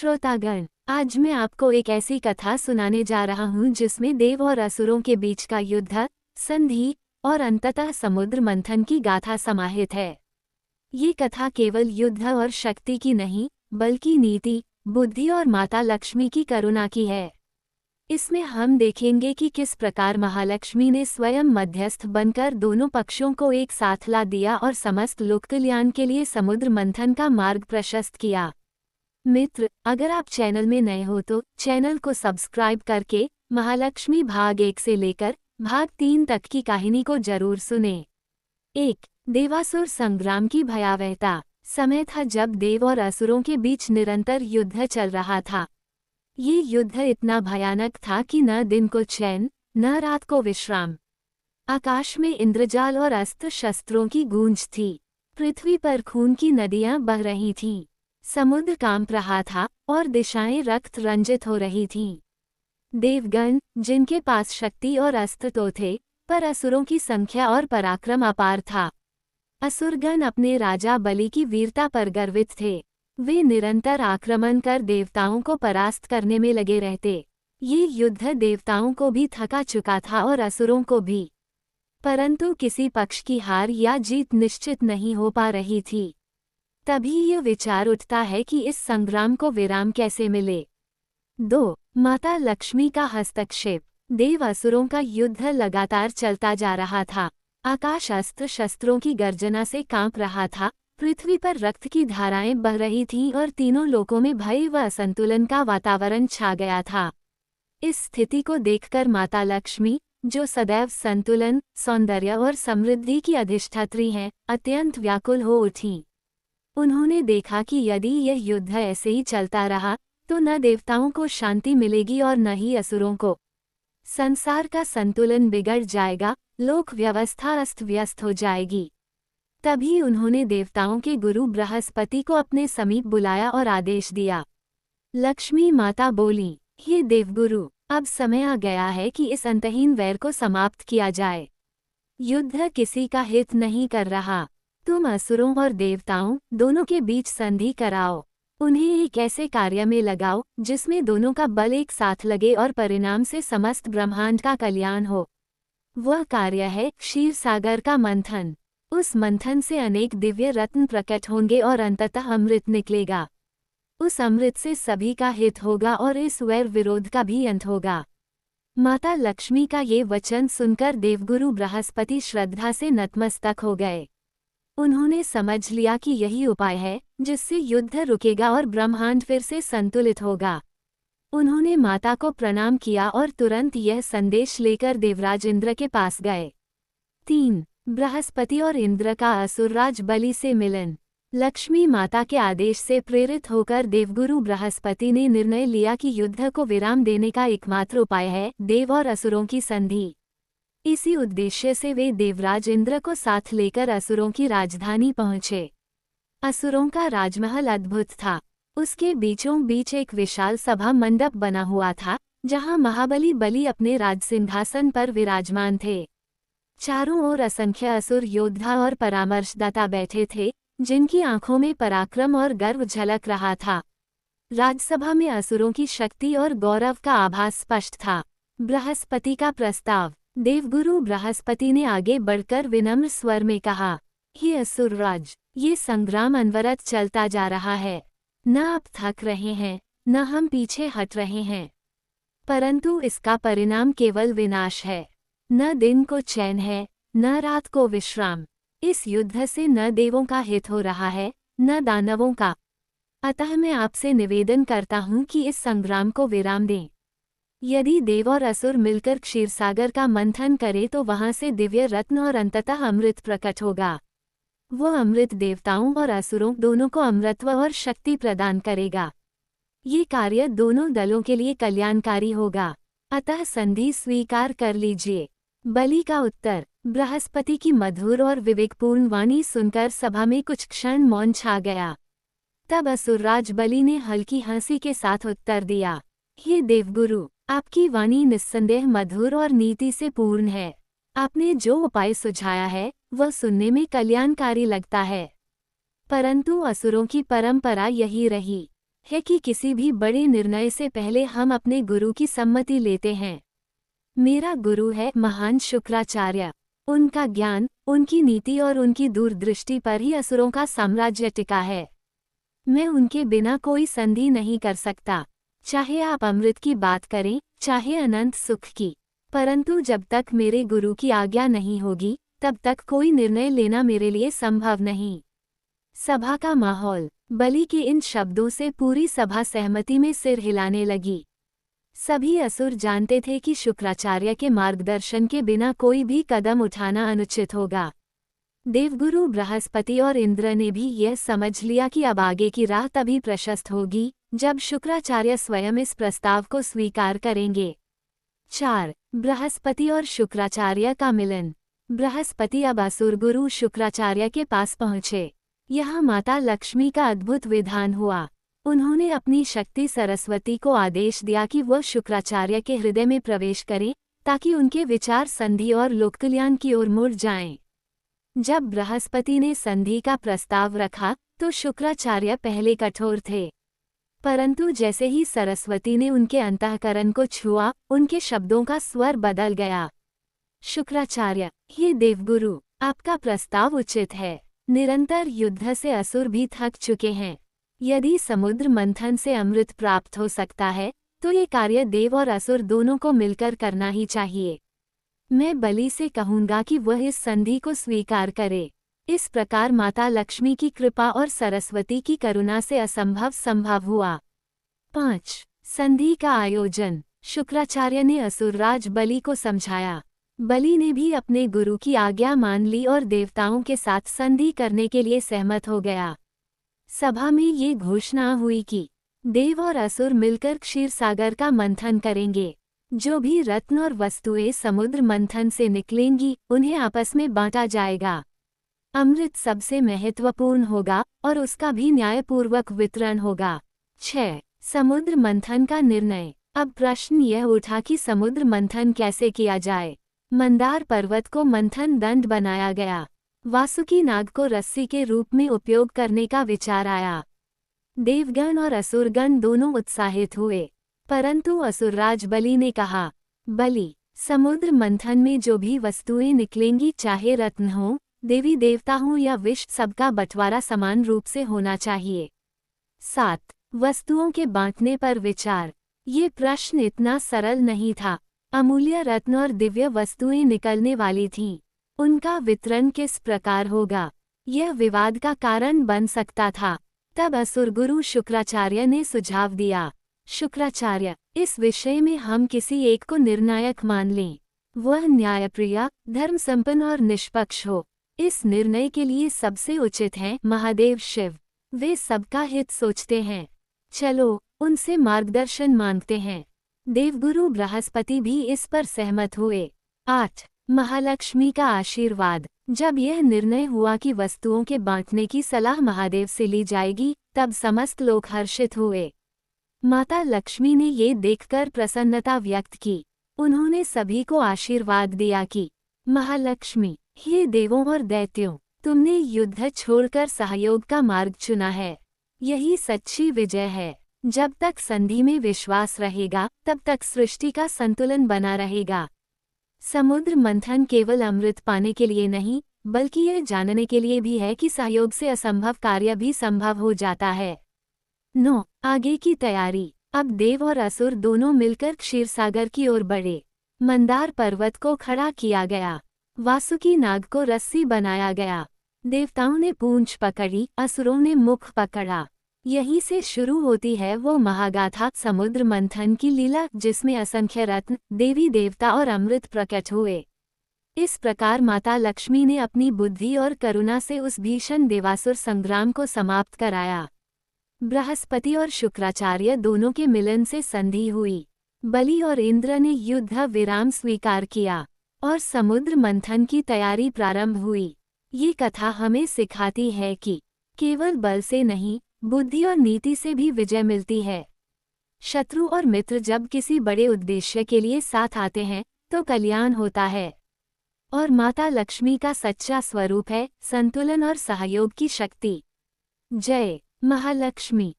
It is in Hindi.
श्रोतागण, आज मैं आपको एक ऐसी कथा सुनाने जा रहा हूँ जिसमें देव और असुरों के बीच का युद्ध, संधि और अंततः समुद्र मंथन की गाथा समाहित है। ये कथा केवल युद्ध और शक्ति की नहीं, बल्कि नीति, बुद्धि और माता लक्ष्मी की करुणा की है। इसमें हम देखेंगे कि किस प्रकार महालक्ष्मी ने स्वयं मध्यस्थ बनकर दोनों पक्षों को एक साथ ला दिया और समस्त लोक कल्याण के लिए समुद्र मंथन का मार्ग प्रशस्त किया। मित्र, अगर आप चैनल में नए हो तो चैनल को सब्सक्राइब करके महालक्ष्मी भाग 1 से लेकर भाग 3 तक की कहानी को जरूर सुने। 1. देवासुर संग्राम की भयावहता। समय था जब देव और असुरों के बीच निरंतर युद्ध चल रहा था। ये युद्ध इतना भयानक था कि न दिन को चैन, न रात को विश्राम। आकाश में इंद्रजाल और अस्त्र शस्त्रों की गूंज थी। पृथ्वी पर खून की नदियां बह रही थीं। समुद्र कांप रहा था और दिशाएं रक्त रंजित हो रही थीं। देवगण, जिनके पास शक्ति और अस्त्र तो थे, पर असुरों की संख्या और पराक्रम अपार था। असुरगण अपने राजा बलि की वीरता पर गर्वित थे। वे निरंतर आक्रमण कर देवताओं को परास्त करने में लगे रहते। ये युद्ध देवताओं को भी थका चुका था और असुरों को भी। परंतु किसी पक्ष की हार या जीत निश्चित नहीं हो पा रही थी। तभी ये विचार उठता है कि इस संग्राम को विराम कैसे मिले। 2. माता लक्ष्मी का हस्तक्षेप। देव असुरों का युद्ध लगातार चलता जा रहा था। आकाश अस्त्र शस्त्रों की गर्जना से कांप रहा था। पृथ्वी पर रक्त की धाराएं बह रही थीं और तीनों लोकों में भय व असंतुलन का वातावरण छा गया था। इस स्थिति को देखकर माता लक्ष्मी, जो सदैव संतुलन, सौंदर्य और समृद्धि की अधिष्ठात्री हैं, अत्यंत व्याकुल हो उठीं। उन्होंने देखा कि यदि यह युद्ध ऐसे ही चलता रहा तो न देवताओं को शांति मिलेगी और न ही असुरों को। संसार का संतुलन बिगड़ जाएगा, लोक व्यवस्था अस्त व्यस्त हो जाएगी। तभी उन्होंने देवताओं के गुरु बृहस्पति को अपने समीप बुलाया और आदेश दिया। लक्ष्मी माता बोली, हे देवगुरु, अब समय आ गया है कि इस अंतहीन वैर को समाप्त किया जाए। युद्ध किसी का हित नहीं कर रहा। तुम असुरों और देवताओं दोनों के बीच संधि कराओ। उन्हें एक ऐसे कार्य में लगाओ जिसमें दोनों का बल एक साथ लगे और परिणाम से समस्त ब्रह्मांड का कल्याण हो। वह कार्य है क्षीर सागर का मंथन। उस मंथन से अनेक दिव्य रत्न प्रकट होंगे और अंततः अमृत निकलेगा। उस अमृत से सभी का हित होगा और इस वैर विरोध का भी अंत होगा। माता लक्ष्मी का ये वचन सुनकर देवगुरु बृहस्पति श्रद्धा से नतमस्तक हो गए। उन्होंने समझ लिया कि यही उपाय है जिससे युद्ध रुकेगा और ब्रह्मांड फिर से संतुलित होगा। उन्होंने माता को प्रणाम किया और तुरंत यह संदेश लेकर देवराज इंद्र के पास गए। 3. बृहस्पति और इंद्र का असुरराज बलि से मिलन। लक्ष्मी माता के आदेश से प्रेरित होकर देवगुरु बृहस्पति ने निर्णय लिया कि युद्ध को विराम देने का एकमात्र उपाय है देव और असुरों की संधि। इसी उद्देश्य से वे देवराज इंद्र को साथ लेकर असुरों की राजधानी पहुँचे। असुरों का राजमहल अद्भुत था। उसके बीचों बीच एक विशाल सभा मंडप बना हुआ था, जहाँ महाबली बलि अपने राजसिंहासन पर विराजमान थे। चारों ओर असंख्य असुर योद्धा और परामर्शदाता बैठे थे, जिनकी आंखों में पराक्रम और गर्व झलक रहा था। राजसभा में असुरों की शक्ति और गौरव का आभास स्पष्ट था। बृहस्पति का प्रस्ताव। देवगुरु बृहस्पति ने आगे बढ़कर विनम्र स्वर में कहा, हे असुरराज, ये संग्राम अनवरत चलता जा रहा है। न आप थक रहे हैं, न हम पीछे हट रहे हैं, परंतु इसका परिणाम केवल विनाश है। न दिन को चैन है, न रात को विश्राम। इस युद्ध से न देवों का हित हो रहा है, न दानवों का। अतः मैं आपसे निवेदन करता हूँ कि इस संग्राम को विराम दें। यदि देव और असुर मिलकर क्षीरसागर का मंथन करें तो वहां से दिव्य रत्न और अंततः अमृत प्रकट होगा। वो अमृत देवताओं और असुरों दोनों को अमृतत्व और शक्ति प्रदान करेगा। ये कार्य दोनों दलों के लिए कल्याणकारी होगा। अतः संधि स्वीकार कर लीजिए। बलि का उत्तर। बृहस्पति की मधुर और विवेकपूर्ण वाणी सुनकर सभा में कुछ क्षण मौन छा गया। तब असुरराज बलि ने हल्की हंसी के साथ उत्तर दिया, हे देवगुरु, आपकी वाणी निस्संदेह मधुर और नीति से पूर्ण है। आपने जो उपाय सुझाया है वह सुनने में कल्याणकारी लगता है। परंतु असुरों की परंपरा यही रही। है कि किसी भी बड़े निर्णय से पहले हम अपने गुरु की सम्मति लेते हैं। मेरा गुरु है महान शुक्राचार्य। उनका ज्ञान, उनकी नीति और उनकी दूरदृष्टि पर ही असुरों का साम्राज्य टिका है। मैं उनके बिना कोई संधि नहीं कर सकता, चाहे आप अमृत की बात करें, चाहे अनंत सुख की। परंतु जब तक मेरे गुरु की आज्ञा नहीं होगी, तब तक कोई निर्णय लेना मेरे लिए संभव नहीं। सभा का माहौल। बलि के इन शब्दों से पूरी सभा सहमति में सिर हिलाने लगी। सभी असुर जानते थे कि शुक्राचार्य के मार्गदर्शन के बिना कोई भी कदम उठाना अनुचित होगा। देवगुरु बृहस्पति और इंद्र ने भी यह समझ लिया कि अब आगे की राह तभी प्रशस्त होगी जब शुक्राचार्य स्वयं इस प्रस्ताव को स्वीकार करेंगे। 4. बृहस्पति और शुक्राचार्य का मिलन। बृहस्पति अब असुर गुरु शुक्राचार्य के पास पहुँचे। यहाँ माता लक्ष्मी का अद्भुत विधान हुआ। उन्होंने अपनी शक्ति सरस्वती को आदेश दिया कि वह शुक्राचार्य के हृदय में प्रवेश करें, ताकि उनके विचार संधि और लोककल्याण की ओर मुड़ जाएं। जब बृहस्पति ने संधि का प्रस्ताव रखा तो शुक्राचार्य पहले कठोर थे, परंतु जैसे ही सरस्वती ने उनके अंतःकरण को छुआ, उनके शब्दों का स्वर बदल गया। शुक्राचार्य, हे देवगुरु, आपका प्रस्ताव उचित है। निरंतर युद्ध से असुर भी थक चुके हैं। यदि समुद्र मंथन से अमृत प्राप्त हो सकता है, तो ये कार्य देव और असुर दोनों को मिलकर करना ही चाहिए। मैं बलि से कहूँगा कि वह इस संधि को स्वीकार करे। इस प्रकार माता लक्ष्मी की कृपा और सरस्वती की करुणा से असंभव संभव हुआ। 5. संधि का आयोजन। शुक्राचार्य ने असुरराज बलि को समझाया। बलि ने भी अपने गुरु की आज्ञा मान ली और देवताओं के साथ संधि करने के लिए सहमत हो गया। सभा में ये घोषणा हुई कि देव और असुर मिलकर क्षीरसागर का मंथन करेंगे। जो भी रत्न और वस्तुएं समुद्र मंथन से निकलेंगी, उन्हें आपस में बांटा जाएगा। अमृत सबसे महत्वपूर्ण होगा और उसका भी न्यायपूर्वक वितरण होगा। 6. समुद्र मंथन का निर्णय। अब प्रश्न यह उठा कि समुद्र मंथन कैसे किया जाए। मंदार पर्वत को मंथन दंड बनाया गया। वासुकी नाग को रस्सी के रूप में उपयोग करने का विचार आया। देवगण और असुरगण दोनों उत्साहित हुए, परंतु असुरराज बलि ने कहा, बलि, समुद्र मंथन में जो भी वस्तुएं निकलेंगी, चाहे रत्न हो, देवी देवता हो या विष, सबका बंटवारा समान रूप से होना चाहिए। 7. वस्तुओं के बांटने पर विचार। ये प्रश्न इतना सरल नहीं था। अमूल्य रत्न और दिव्य वस्तुएं निकलने वाली थीं। उनका वितरण किस प्रकार होगा, यह विवाद का कारण बन सकता था। तब असुर गुरु शुक्राचार्य ने सुझाव दिया, शुक्राचार्य, इस विषय में हम किसी एक को निर्णायक मान लें। वह न्यायप्रिय, धर्म संपन्न और निष्पक्ष हो। इस निर्णय के लिए सबसे उचित हैं महादेव शिव। वे सबका हित सोचते हैं। चलो, उनसे मार्गदर्शन मांगते हैं। देवगुरु बृहस्पति भी इस पर सहमत हुए। 8. महालक्ष्मी का आशीर्वाद। जब यह निर्णय हुआ कि वस्तुओं के बांटने की सलाह महादेव से ली जाएगी, तब समस्त लोग हर्षित हुए। माता लक्ष्मी ने ये देखकर प्रसन्नता व्यक्त की। उन्होंने सभी को आशीर्वाद दिया कि महालक्ष्मी, हे देवों और दैत्यों, तुमने युद्ध छोड़कर सहयोग का मार्ग चुना है। यही सच्ची विजय है। जब तक संधि में विश्वास रहेगा, तब तक सृष्टि का संतुलन बना रहेगा। समुद्र मंथन केवल अमृत पाने के लिए नहीं, बल्कि यह जानने के लिए भी है कि सहयोग से असंभव कार्य भी संभव हो जाता है। 9. आगे की तैयारी। अब देव और असुर दोनों मिलकर क्षीरसागर की ओर बढ़े। मंदार पर्वत को खड़ा किया गया। वासुकी नाग को रस्सी बनाया गया। देवताओं ने पूंछ पकड़ी, असुरों ने मुख पकड़ा। यहीं से शुरू होती है वो महागाथा, समुद्र मंथन की लीला, जिसमें असंख्य रत्न, देवी देवता और अमृत प्रकट हुए। इस प्रकार माता लक्ष्मी ने अपनी बुद्धि और करुणा से उस भीषण देवासुर संग्राम को समाप्त कराया। बृहस्पति और शुक्राचार्य दोनों के मिलन से संधि हुई। बलि और इंद्र ने युद्ध विराम स्वीकार किया और समुद्र मंथन की तैयारी प्रारंभ हुई। ये कथा हमें सिखाती है कि केवल बल से नहीं, बुद्धि और नीति से भी विजय मिलती है। शत्रु और मित्र जब किसी बड़े उद्देश्य के लिए साथ आते हैं, तो कल्याण होता है। और माता लक्ष्मी का सच्चा स्वरूप है संतुलन और सहयोग की शक्ति। जय महालक्ष्मी।